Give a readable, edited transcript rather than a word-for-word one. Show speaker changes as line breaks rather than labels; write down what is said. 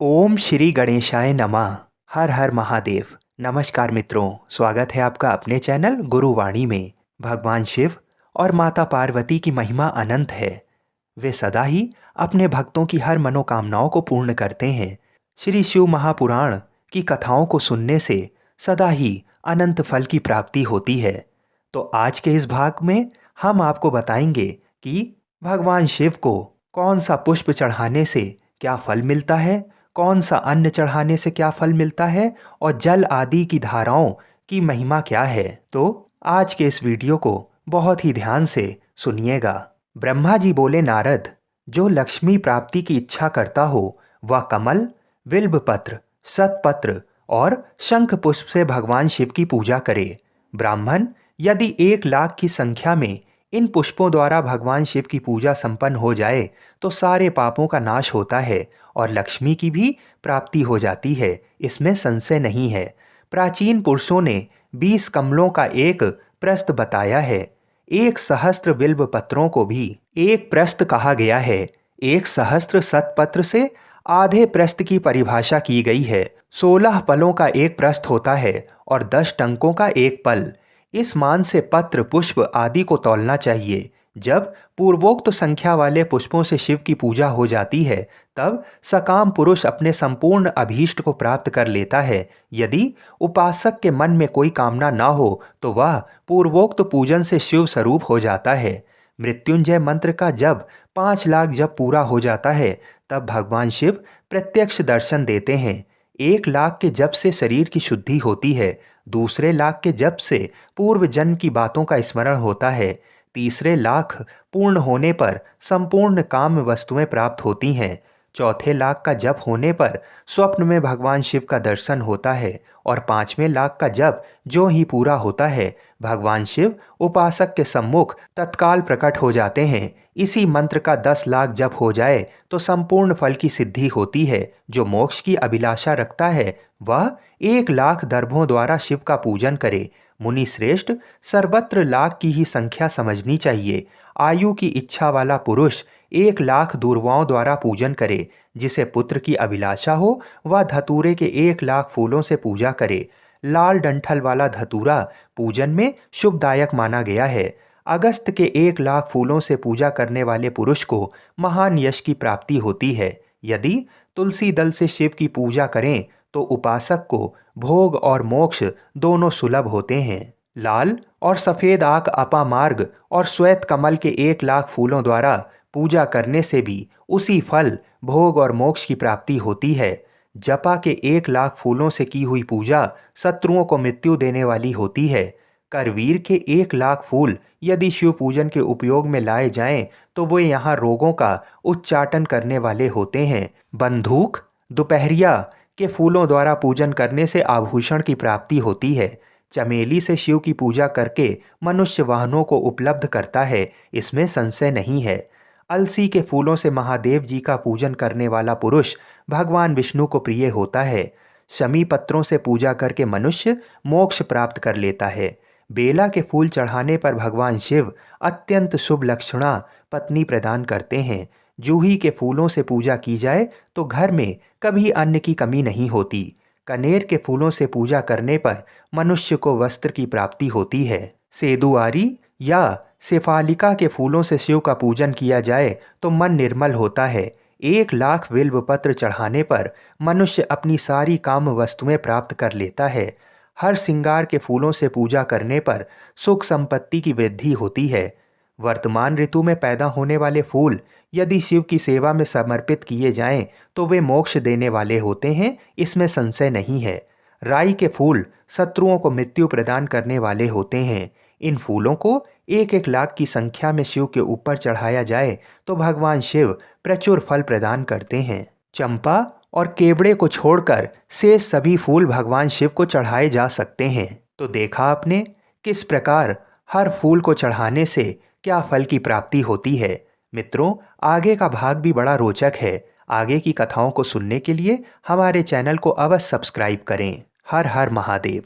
ओम श्री गणेशाय नमः। हर हर महादेव। नमस्कार मित्रों, स्वागत है आपका अपने चैनल गुरुवाणी में। भगवान शिव और माता पार्वती की महिमा अनंत है। वे सदा ही अपने भक्तों की हर मनोकामनाओं को पूर्ण करते हैं। श्री शिव महापुराण की कथाओं को सुनने से सदा ही अनंत फल की प्राप्ति होती है। तो आज के इस भाग में हम आपको बताएंगे कि भगवान शिव को कौन सा पुष्प चढ़ाने से क्या फल मिलता है, कौन सा अन्न चढ़ाने से क्या फल मिलता है और जल आदि की धाराओं की महिमा क्या है। तो आज के इस वीडियो को बहुत ही ध्यान से सुनिएगा। ब्रह्मा जी बोले, नारद, जो लक्ष्मी प्राप्ति की इच्छा करता हो वह कमल, बिल्वपत्र, शतपत्र और शंख पुष्प से भगवान शिव की पूजा करे। ब्राह्मण यदि 1,00,000 की संख्या में इन पुष्पों द्वारा भगवान शिव की पूजा संपन्न हो जाए तो सारे पापों का नाश होता है और लक्ष्मी की भी प्राप्ति हो जाती है, इसमें संशय नहीं है। प्राचीन पुरुषों ने 20 कमलों का एक प्रस्थ बताया है। 1,000 बिल्व पत्रों को भी एक प्रस्थ कहा गया है। 1,000 शतपत्र से आधे प्रस्थ की परिभाषा की गई है। 16 पलों का एक प्रस्थ होता है और 10 टंकों का एक पल। इस मान से पत्र, पुष्प आदि को तौलना चाहिए। जब पूर्वोक्त संख्या वाले पुष्पों से शिव की पूजा हो जाती है तब सकाम पुरुष अपने संपूर्ण अभीष्ट को प्राप्त कर लेता है। यदि उपासक के मन में कोई कामना न हो तो वह पूर्वोक्त पूजन से शिव स्वरूप हो जाता है। मृत्युंजय मंत्र का जब 5,00,000 जब पूरा हो जाता है तब भगवान शिव प्रत्यक्ष दर्शन देते हैं। 1,00,000 के जप से शरीर की शुद्धि होती है। दूसरे लाख के जप से पूर्व जन्म की बातों का स्मरण होता है। तीसरे लाख पूर्ण होने पर संपूर्ण काम वस्तुएं प्राप्त होती हैं। चौथे लाख का जप होने पर स्वप्न में भगवान शिव का दर्शन होता है और 5वें लाख का जप जो ही पूरा होता है भगवान शिव उपासक के सम्मुख तत्काल प्रकट हो जाते हैं। इसी मंत्र का 10,00,000 जप हो जाए तो संपूर्ण फल की सिद्धि होती है। जो मोक्ष की अभिलाषा रखता है वह 1,00,000 दर्भों द्वारा शिव का पूजन करे। मुनि श्रेष्ठ, सर्वत्र लाख की ही संख्या समझनी चाहिए। आयु की इच्छा वाला पुरुष 1,00,000 दूर्वाओं द्वारा पूजन करे। जिसे पुत्र की अभिलाषा हो वह धतूरे के 1,00,000 फूलों से पूजा करे। लाल डंठल वाला धतूरा पूजन में शुभदायक माना गया है। अगस्त के 1,00,000 फूलों से पूजा करने वाले पुरुष को महान यश की प्राप्ति होती है। यदि तुलसी दल से शिव की पूजा करें तो उपासक को भोग और मोक्ष दोनों सुलभ होते हैं। लाल और सफ़ेद आक अपामार्ग और श्वेत कमल के 1,00,000 फूलों द्वारा पूजा करने से भी उसी फल, भोग और मोक्ष की प्राप्ति होती है। जपा के 1,00,000 फूलों से की हुई पूजा शत्रुओं को मृत्यु देने वाली होती है। करवीर के 1,00,000 फूल यदि शिव पूजन के उपयोग में लाए जाएं तो वे यहाँ रोगों का उच्चाटन करने वाले होते हैं। बंदूक, दोपहरिया के फूलों द्वारा पूजन करने से आभूषण की प्राप्ति होती है। चमेली से शिव की पूजा करके मनुष्य वाहनों को उपलब्ध करता है, इसमें संशय नहीं है। अलसी के फूलों से महादेव जी का पूजन करने वाला पुरुष भगवान विष्णु को प्रिय होता है। शमी पत्रों से पूजा करके मनुष्य मोक्ष प्राप्त कर लेता है। बेला के फूल चढ़ाने पर भगवान शिव अत्यंत शुभ लक्षणा पत्नी प्रदान करते हैं। जूही के फूलों से पूजा की जाए तो घर में कभी अन्न की कमी नहीं होती। कनेर के फूलों से पूजा करने पर मनुष्य को वस्त्र की प्राप्ति होती है। सेदुआरी या शेफालिका के फूलों से शिव का पूजन किया जाए तो मन निर्मल होता है। 1,00,000 बिल्वपत्र चढ़ाने पर मनुष्य अपनी सारी काम वस्तुएं प्राप्त कर लेता है। हर श्रृंगार के फूलों से पूजा करने पर सुख संपत्ति की वृद्धि होती है। वर्तमान ऋतु में पैदा होने वाले फूल यदि शिव की सेवा में समर्पित किए जाएं तो वे मोक्ष देने वाले होते हैं, इसमें संशय नहीं है। राई के फूल शत्रुओं को मृत्यु प्रदान करने वाले होते हैं। इन फूलों को 1,00,000 की संख्या में शिव के ऊपर चढ़ाया जाए तो भगवान शिव प्रचुर फल प्रदान करते हैं। चंपा और केवड़े को छोड़कर शेष सभी फूल भगवान शिव को चढ़ाए जा सकते हैं। तो देखा आपने किस प्रकार हर फूल को चढ़ाने से क्या फल की प्राप्ति होती है। मित्रों, आगे का भाग भी बड़ा रोचक है। आगे की कथाओं को सुनने के लिए हमारे चैनल को अवश्य सब्सक्राइब करें। हर हर महादेव।